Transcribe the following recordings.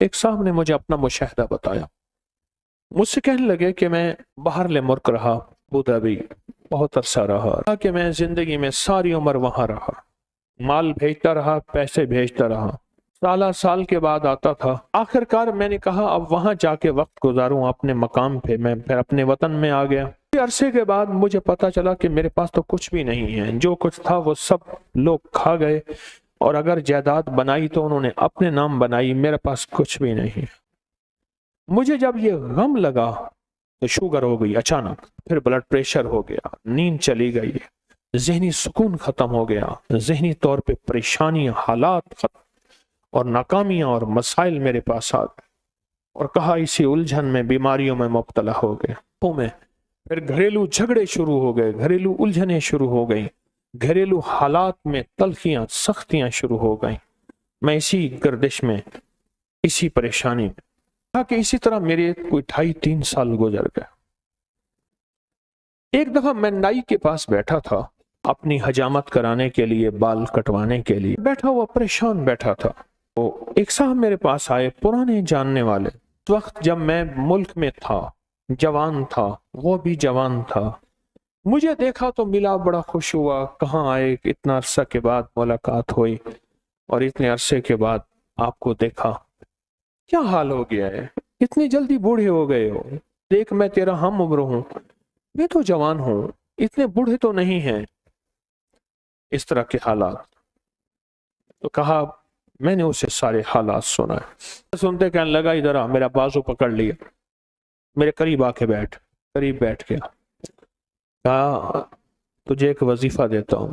एक साहब ने मुझे अपना मुशाहिदा बताया। मुझसे कहने लगे कि मैं बाहर ले मुल्क रहा, अबू धाबी बहुत अरसा रहा कि मैं जिंदगी में सारी उम्र वहां रहा, माल भेजता रहा, पैसे भेजता रहा, साल के बाद आता था। आखिरकार मैंने कहा अब वहां जाके वक्त गुजारूं अपने मकाम पे। मैं फिर अपने वतन में आ गया। अरसे के बाद मुझे पता चला कि मेरे पास तो कुछ भी नहीं है, जो कुछ था वो सब लोग खा गए, और अगर जायदाद बनाई तो उन्होंने अपने नाम बनाई, मेरे पास कुछ भी नहीं। मुझे जब ये गम लगा तो शुगर हो गई अचानक, फिर ब्लड प्रेशर हो गया, नींद चली गई, जहनी सुकून खत्म हो गया, जहनी तौर पे परेशानियां, हालात खत्म, और नाकामियां और मसाइल मेरे पास आ गए, और कहा इसी उलझन में, बीमारियों में मुब्तला हो गए। तो मैं फिर घरेलू झगड़े शुरू हो गए, घरेलू उलझनें शुरू हो गई, घरेलू हालात में तलखियां, सख्तियां शुरू हो गई। मैं इसी गर्दिश में, इसी परेशानी में था कि इसी तरह मेरे कोई 2.5-3 साल गुजर गए। एक दफा मैं नाई के पास बैठा था, अपनी हजामत कराने के लिए, बाल कटवाने के लिए बैठा हुआ, परेशान बैठा था। तो एक साहब मेरे पास आए, पुराने जानने वाले। उस वक्त जब मैं मुल्क में था, जवान था, वो भी जवान था। मुझे देखा तो मिला, बड़ा खुश हुआ। कहाँ आए, इतना अरसा के बाद मुलाकात हुई, और इतने अरसे के बाद आपको देखा, क्या हाल हो गया है, इतनी जल्दी बूढ़े हो गए हो? देख मैं तेरा हम उम्र हूं, मैं तो जवान हूं, इतने बूढ़े तो नहीं हैं। इस तरह के हालात। तो कहा, मैंने उसे सारे हालात सुनाए। सुनते कहने लगा, इधर आ, मेरा बाजू पकड़ लिया, मेरे करीब आके बैठ। करीब बैठ गया। कहा, तुझे एक वजीफा देता हूं,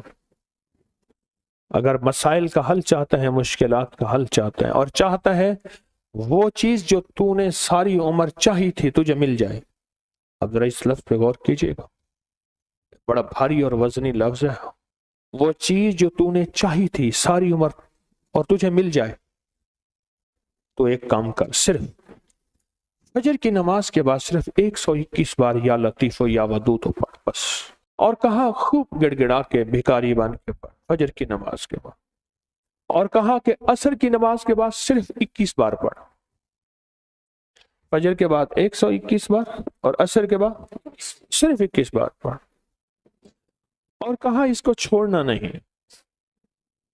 अगर मसाइल का हल चाहता है, मुश्किलात का हल चाहता है, और चाहता है वो चीज जो तूने सारी उम्र चाही थी तुझे मिल जाए। अब जरा इस लफ्ज पे गौर कीजिएगा, बड़ा भारी और वजनी लफ्ज है। वो चीज जो तूने चाही थी सारी उम्र और तुझे मिल जाए, तो एक काम कर, सिर्फ फजर की नमाज के बाद सिर्फ 121 बार या लतीफो या वदूद तो पढ़ बस। और कहा, खूब गिड़गिड़ा के, भिखारी बन के पढ़ फजर की नमाज के बाद। और कहा कि असर की नमाज के बाद सिर्फ 21 बार पढ़, फजर के बाद 121 बार और असर के बाद सिर्फ 21 बार पढ़। और कहा, इसको छोड़ना नहीं,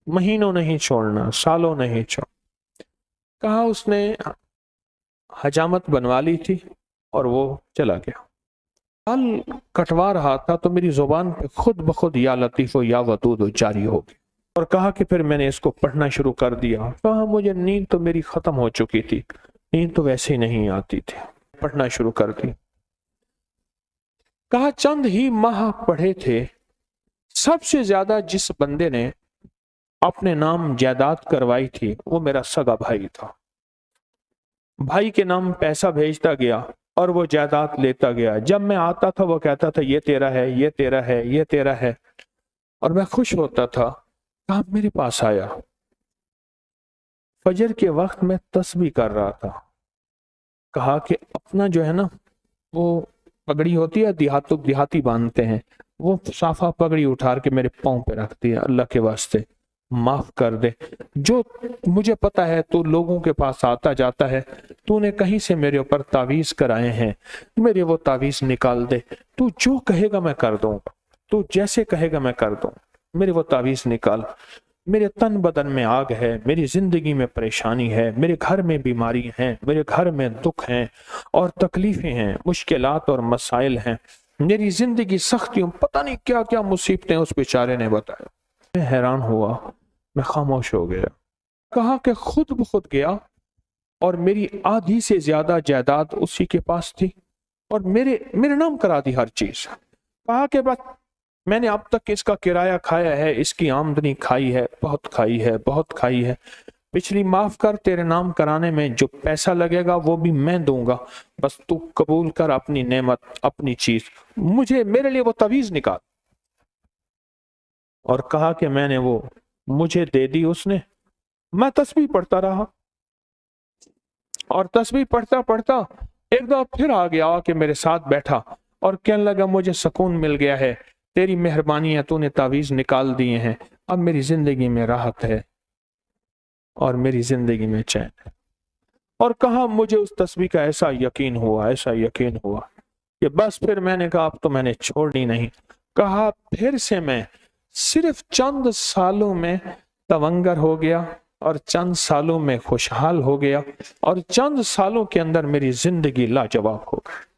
महीनों नहीं छोड़ना, सालों नहीं छोड़। कहा, उसने हजामत बनवा ली थी और वो चला गया। बाल कटवा रहा था तो मेरी जुबान पे खुद ब खुद या लतीफो या वदूद जारी हो गई। और कहा कि फिर मैंने इसको पढ़ना शुरू कर दिया। कहा, मुझे नींद तो मेरी खत्म हो चुकी थी, नींद तो वैसे ही नहीं आती थी, पढ़ना शुरू कर दी। कहा, चंद ही माह पढ़े थे, सबसे ज्यादा जिस बंदे ने अपने नाम जायदाद करवाई थी वो मेरा सगा भाई था। भाई के नाम पैसा भेजता गया और वो जायदाद लेता गया। जब मैं आता था वो कहता था ये तेरा है, ये तेरा है, ये तेरा है, और मैं खुश होता था। कहा, मेरे पास आया, फजर के वक्त मैं तस्बीह कर रहा था। कहा कि अपना जो है ना, वो पगड़ी होती है, देहाती बांधते हैं, वो साफा पगड़ी उठार के मेरे पाँव पे रख दिया। अल्लाह के वास्ते माफ कर दे, जो मुझे पता है तू लोगों के पास आता जाता है, तूने कहीं से मेरे ऊपर तावीज कराए हैं, मेरे वो तावीज निकाल दे। तू जो कहेगा मैं कर दूंगा, तू जैसे कहेगा मैं कर दूं, मेरे वो तावीज निकाल। मेरे तन बदन में आग है, मेरी जिंदगी में परेशानी है, मेरे घर में बीमारी है, मेरे घर में दुख हैं और तकलीफें हैं, मुश्किलात और मसाइल हैं, मेरी जिंदगी सख्तियों, पता नहीं क्या क्या मुसीबतें उस बेचारे ने बताया। मैं हैरान हुआ, मैं खामोश हो गया। कहा कि खुद ब खुद गया और मेरी आधी से ज्यादा जायदाद उसी के पास थी और मेरे नाम करा दी हर चीज। कहा कि बस मैंने अब तक इसका किराया खाया है, इसकी आमदनी खाई है, बहुत खाई है, बहुत खाई है। पिछली माफ कर, तेरे नाम कराने में जो पैसा लगेगा वो भी मैं दूंगा, बस तू कबूल कर अपनी नेमत, अपनी चीज, मुझे मेरे लिए वो तवीज निकाल। और कहा कि मैंने वो मुझे दे दी उसने। मैं तस्बीह पढ़ता रहा और तस्बीह पढ़ता पढ़ता एक दफा फिर आ गया कि मेरे साथ बैठा और कहने लगा, मुझे सुकून मिल गया है, तेरी मेहरबानी है, तूने तावीज निकाल दिए हैं, अब मेरी जिंदगी में राहत है और मेरी जिंदगी में चैन है। اور کہا مجھے اس تسبیح کا ایسا یقین ہوا کہ بس پھر میں نے کہا اب تو میں نے چھوڑنی نہیں. کہا پھر سے میں صرف چند سالوں میں تونگر ہو گیا اور چند سالوں میں خوشحال ہو گیا اور چند سالوں کے اندر میری زندگی لاجواب ہو گئی.